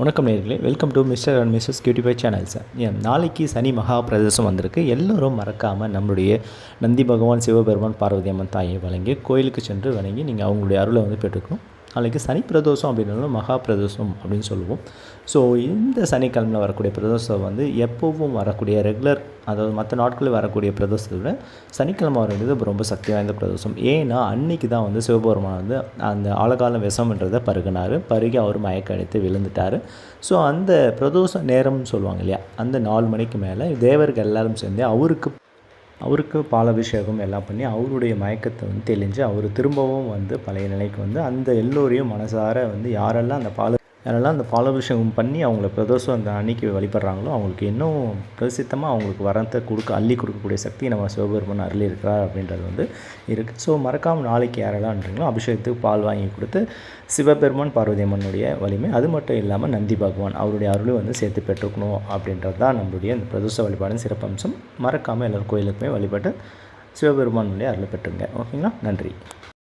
வணக்கம் நேயர்களே, welcome to mister and missus cutify channels. நாளைக்கு சனி மகா பிரதோஷம் வந்திருக்கு. எல்லோரும் மறக்காமல் நம்மளுடைய நந்தி பகவான், சிவபெருமான், பார்வதி அம்மன் தாயை வணங்கி கோயிலுக்கு சென்று வணங்கி நீங்கள் அவங்களுடைய அருளை பெற்றுக்கணும். நாளைக்கு சனி பிரதோஷம் அப்படின்னாலும் மகா பிரதோஷம் அப்படின்னு சொல்லுவோம். ஸோ இந்த சனிக்கிழமையில் வரக்கூடிய பிரதோஷம் எப்போவும் வரக்கூடிய ரெகுலர், அதாவது மற்ற நாட்களில் வரக்கூடிய பிரதோஷத்தை விட சனிக்கிழமை வர வேண்டியது ரொம்ப சக்தி வாய்ந்த பிரதோஷம். ஏன்னா அன்றைக்கி தான் சிவபெருமான் அந்த ஆழகால விஷம்ன்றதை பருகி அவர் மயக்க அடித்து விழுந்துட்டார். ஸோ அந்த பிரதோஷ நேரம்னு சொல்லுவாங்க இல்லையா, அந்த 4 மணிக்கு மேலே தேவர்கள் எல்லாரும் சேர்ந்து அவருக்கு பாலாபிஷேகம் எல்லாம் பண்ணி அவருடைய மயக்கத்தை தெளிஞ்சு அவர் திரும்பவும் பழைய நிலைக்கு அந்த எல்லோரையும் மனசார யாரெல்லாம் அந்த பாலாபிஷேகம் பண்ணி அவங்கள பிரதோஷம் அந்த அன்னைக்கு வழிபடுறாங்களோ அவங்களுக்கு இன்னும் பிரசித்தமாக அவங்களுக்கு வரத்தை அள்ளி கொடுக்கக்கூடிய சக்தி நம்ம சிவபெருமான் அருளி இருக்கிறார் அப்படின்றது இருக்குது. ஸோ மறக்காமல் நாளைக்கு யாரெல்லாம்ன்றீங்களோ அபிஷேகத்துக்கு பால் வாங்கி கொடுத்து சிவபெருமான், பார்வதி அம்மனுடைய வலிமை, அது மட்டும் இல்லாமல் நந்தி பகவான் அவருடைய அருளும் சேர்த்து பெற்றுக்கணும் அப்படின்றது தான் நம்மளுடைய இந்த பிரதோஷ வழிபாடு சிறப்பம்சம். மறக்காமல் எல்லோரும் கோயிலுக்குமே வழிபட்டு சிவபெருமானுடைய அருளை பெற்றுங்க. ஓகேங்களா? நன்றி.